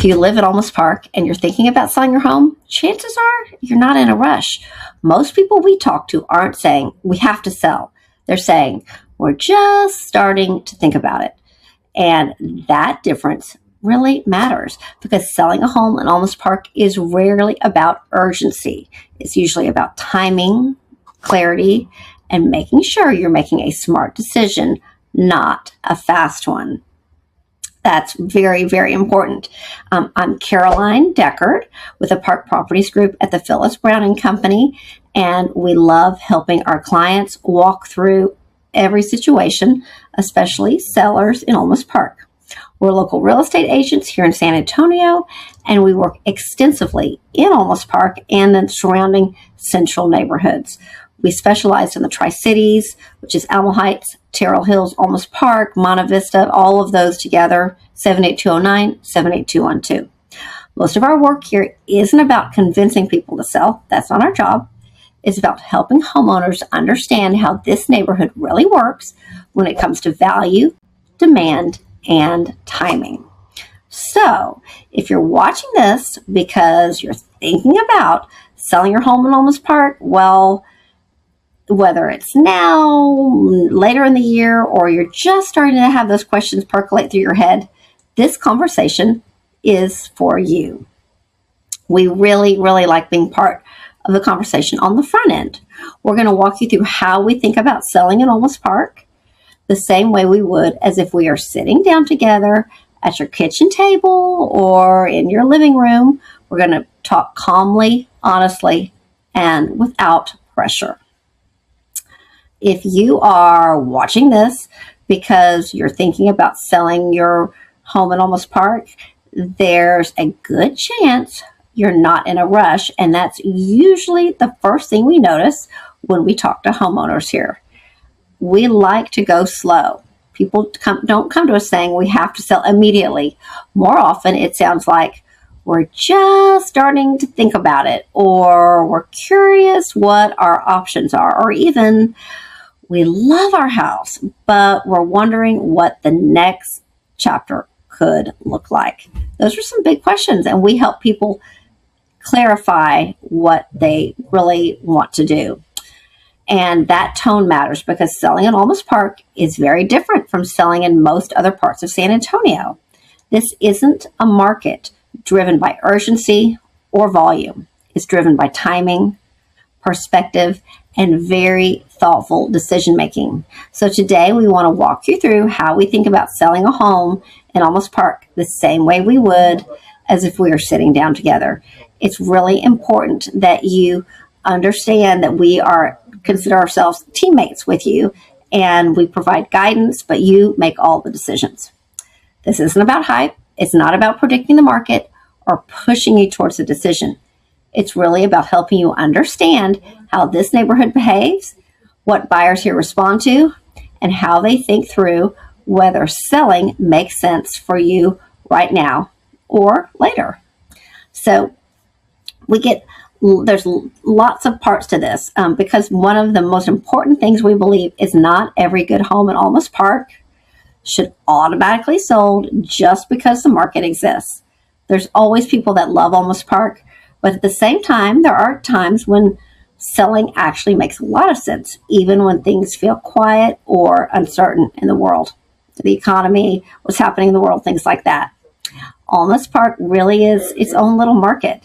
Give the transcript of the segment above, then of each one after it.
you live at Olmos Park and you're thinking about selling your home, chances are you're not in a rush. Most people we talk to aren't saying we have to sell. They're saying we're just starting to think about it. And that difference really matters because selling a home in Olmos Park is rarely about urgency. It's usually about timing, clarity, and making sure you're making a smart decision, not a fast one. That's very, very important. I'm Caroline Deckard with the Park Properties Group at the Phyllis Brown and Company, and we love helping our clients walk through every situation, especially sellers in Olmos Park. We're local real estate agents here in San Antonio, and we work extensively in Olmos Park and the surrounding central neighborhoods. We specialize in the Tri-Cities, which is Alamo Heights, Terrell Hills, Olmos Park, Monte Vista, all of those together, 78209, 78212. Most of our work here isn't about convincing people to sell. That's not our job. It's about helping homeowners understand how this neighborhood really works when it comes to value, demand, and timing. So, if you're watching this because you're thinking about selling your home in Olmos Park, well, whether it's now, later in the year, or you're just starting to have those questions percolate through your head, this conversation is for you. We really, really like being part of the conversation on the front end. We're going to walk you through how we think about selling in Olmos Park, the same way we would as if we are sitting down together at your kitchen table or in your living room. We're going to talk calmly, honestly, and without pressure. If you are watching this because you're thinking about selling your home in Olmos Park, there's a good chance you're not in a rush, and that's usually the first thing we notice when we talk to homeowners here. We like to go slow. People don't come to us saying we have to sell immediately. More often, it sounds like we're just starting to think about it, or we're curious what our options are, or even we love our house, but we're wondering what the next chapter could look like. Those are some big questions, and we help people clarify what they really want to do. And that tone matters because selling in Olmos Park is very different from selling in most other parts of San Antonio. This isn't a market driven by urgency or volume. It's driven by timing, perspective, and very thoughtful decision making. So today we want to walk you through how we think about selling a home in Olmos Park the same way we would as if we were sitting down together. It's really important that you understand that we consider ourselves teammates with you, and we provide guidance, but you make all the decisions. This isn't about hype. It's not about predicting the market or pushing you towards a decision. It's really about helping you understand how this neighborhood behaves, what buyers here respond to, and how they think through whether selling makes sense for you right now or later. So there's lots of parts to this because one of the most important things we believe is not every good home in Olmos Park should automatically sold just because the market exists. There's always people that love Olmos Park, but at the same time, there are times when selling actually makes a lot of sense, even when things feel quiet or uncertain in the world. The economy, what's happening in the world, things like that. Olmos Park really is its own little market.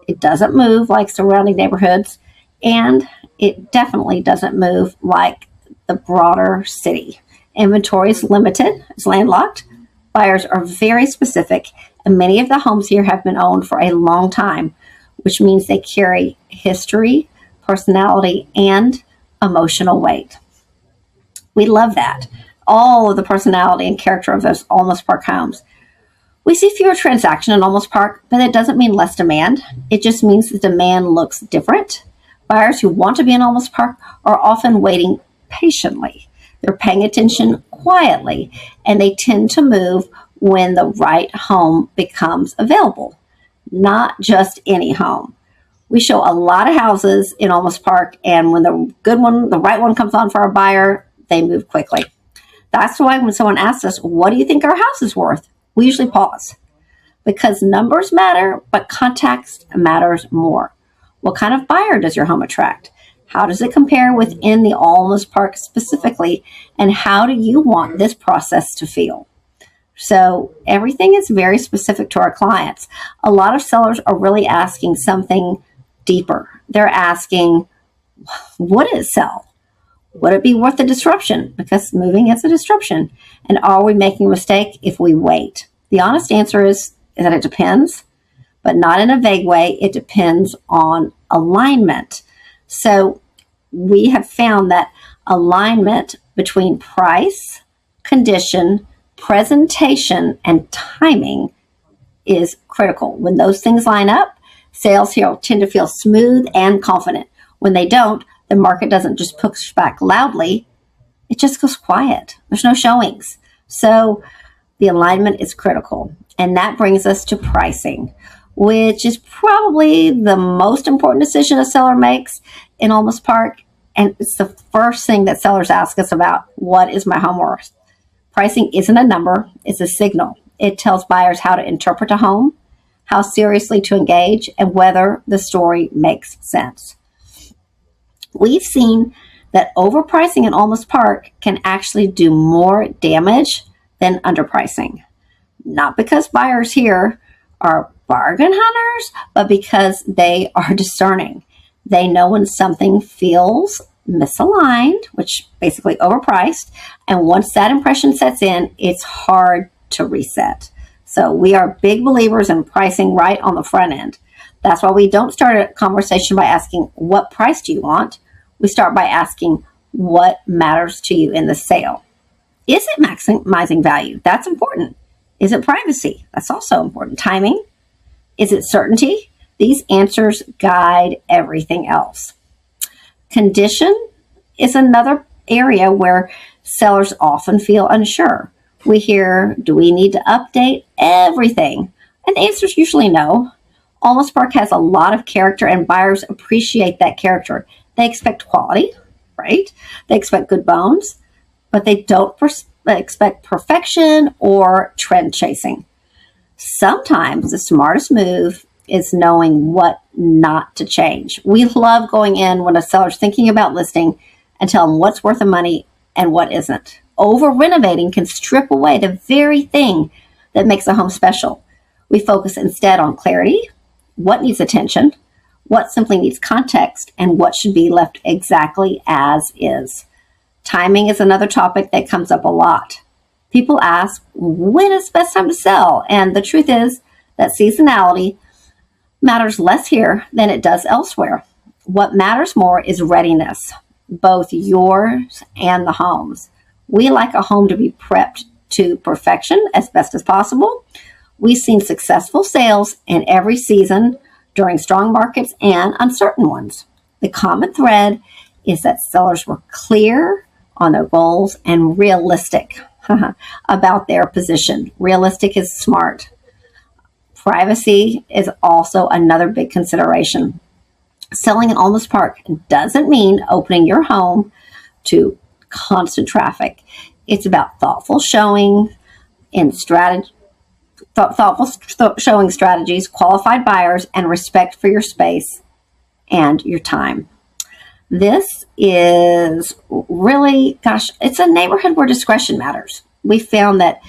It doesn't move like surrounding neighborhoods, and it definitely doesn't move like the broader city. Inventory is limited, it's landlocked. Buyers are very specific, and many of the homes here have been owned for a long time, which means they carry history, personality, and emotional weight. We love that. All of the personality and character of those Olmos Park homes. We see fewer transactions in Olmos Park, but it doesn't mean less demand. It just means the demand looks different. Buyers who want to be in Olmos Park are often waiting patiently. They're paying attention quietly, and they tend to move when the right home becomes available, not just any home. We show a lot of houses in Olmos Park, and when the good one, the right one comes on for our buyer, they move quickly. That's why when someone asks us, what do you think our house is worth? We usually pause because numbers matter, but context matters more. What kind of buyer does your home attract? How does it compare within the Olmos Park specifically? And how do you want this process to feel? So everything is very specific to our clients. A lot of sellers are really asking something deeper. They're asking, would it sell? Would it be worth the disruption? Because moving is a disruption. And are we making a mistake if we wait? The honest answer is that it depends, but not in a vague way. It depends on alignment. So we have found that alignment between price, condition, presentation, and timing is critical. When those things line up, sales here tend to feel smooth and confident. When they don't, the market doesn't just push back loudly, it just goes quiet. There's no showings. So the alignment is critical. And that brings us to pricing, which is probably the most important decision a seller makes in Olmos Park. And it's the first thing that sellers ask us about: what is my home worth? Pricing isn't a number, it's a signal. It tells buyers how to interpret a home, how seriously to engage, and whether the story makes sense. We've seen that overpricing in Olmos Park can actually do more damage than underpricing. Not because buyers here are bargain hunters, but because they are discerning. They know when something feels misaligned, which basically overpriced, and once that impression sets in, it's hard to reset. So we are big believers in pricing right on the front end. That's why we don't start a conversation by asking, what price do you want? We start by asking, what matters to you in the sale? Is it maximizing value? That's important. Is it privacy? That's also important. Timing? Is it certainty? These answers guide everything else. Condition is another area where sellers often feel unsure. We hear, do we need to update everything? And the answer is usually no. Olmos Park has a lot of character, and buyers appreciate that character. They expect quality, right? They expect good bones, but they don't expect perfection or trend chasing. Sometimes the smartest move is knowing what not to change. We love going in when a seller's thinking about listing and tell them what's worth the money and what isn't. Over renovating can strip away the very thing that makes a home special. We focus instead on clarity, what needs attention, what simply needs context, and what should be left exactly as is. Timing is another topic that comes up a lot. People ask, when is the best time to sell? And the truth is that seasonality matters less here than it does elsewhere. What matters more is readiness, both yours and the home's. We like a home to be prepped to perfection as best as possible. We've seen successful sales in every season, during strong markets and uncertain ones. The common thread is that sellers were clear on their goals and realistic about their position. Realistic is smart. Privacy is also another big consideration. Selling in Olmos Park doesn't mean opening your home to constant traffic. It's about thoughtful showing and thoughtful showing strategies, qualified buyers, and respect for your space and your time. This is really, it's a neighborhood where discretion matters. We found that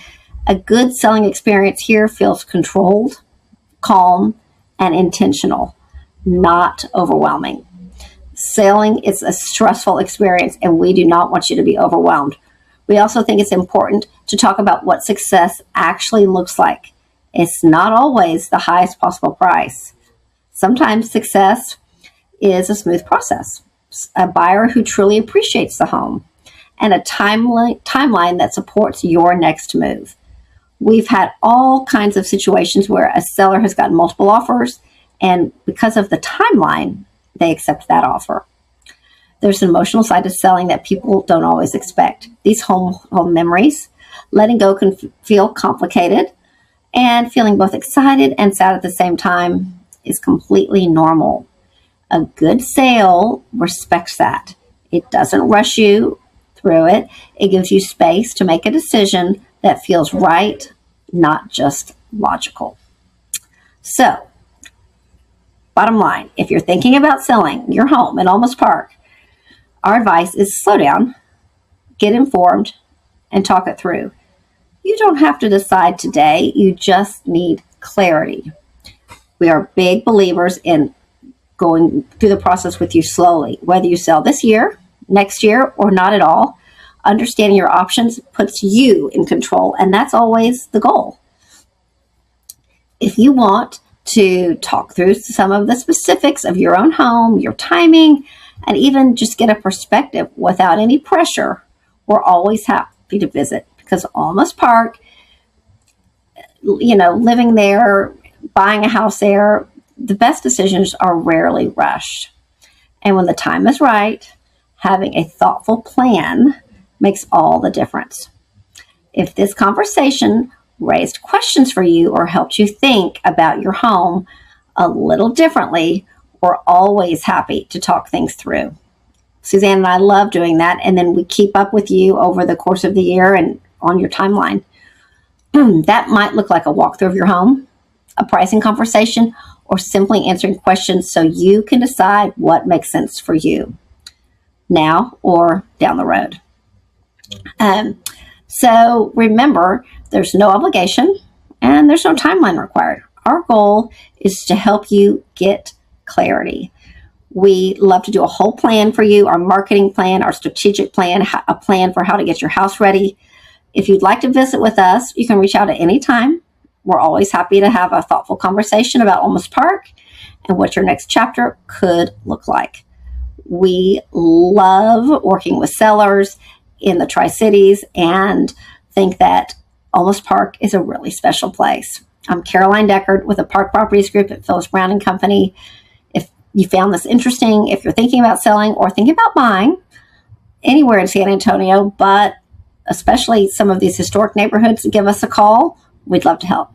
a good selling experience here feels controlled, calm, and intentional, not overwhelming. Selling is a stressful experience, and we do not want you to be overwhelmed. We also think it's important to talk about what success actually looks like. It's not always the highest possible price. Sometimes success is a smooth process, a buyer who truly appreciates the home, and a timeline that supports your next move. We've had all kinds of situations where a seller has gotten multiple offers, and because of the timeline, they accept that offer. There's an emotional side to selling that people don't always expect. These home memories, letting go can feel complicated, and feeling both excited and sad at the same time is completely normal. A good sale respects that. It doesn't rush you through it. It gives you space to make a decision that feels right, not just logical. So, bottom line, if you're thinking about selling your home in Olmos Park, our advice is slow down, get informed, and talk it through. You don't have to decide today. You just need clarity. We are big believers in going through the process with you slowly, whether you sell this year, next year, or not at all. Understanding your options puts you in control, and that's always the goal. If you want to talk through some of the specifics of your own home, your timing, and even just get a perspective without any pressure, we're always happy to visit, because Olmos Park, living there, buying a house there, the best decisions are rarely rushed. And when the time is right, having a thoughtful plan makes all the difference. If this conversation raised questions for you or helped you think about your home a little differently, we're always happy to talk things through. Suzanne and I love doing that, and then we keep up with you over the course of the year and on your timeline. That might look like a walkthrough of your home, a pricing conversation, or simply answering questions so you can decide what makes sense for you now or down the road. So remember, there's no obligation and there's no timeline required. Our goal is to help you get clarity. We love to do a whole plan for you, our marketing plan, our strategic plan, a plan for how to get your house ready. If you'd like to visit with us, you can reach out at any time. We're always happy to have a thoughtful conversation about Olmos Park and what your next chapter could look like. We love working with sellers in the Tri-Cities and think that Olmos Park is a really special place. I'm Caroline Deckard with the Park Properties Group at Phyllis Brown & Company. If you found this interesting, if you're thinking about selling or thinking about buying anywhere in San Antonio, but especially some of these historic neighborhoods, give us a call. We'd love to help.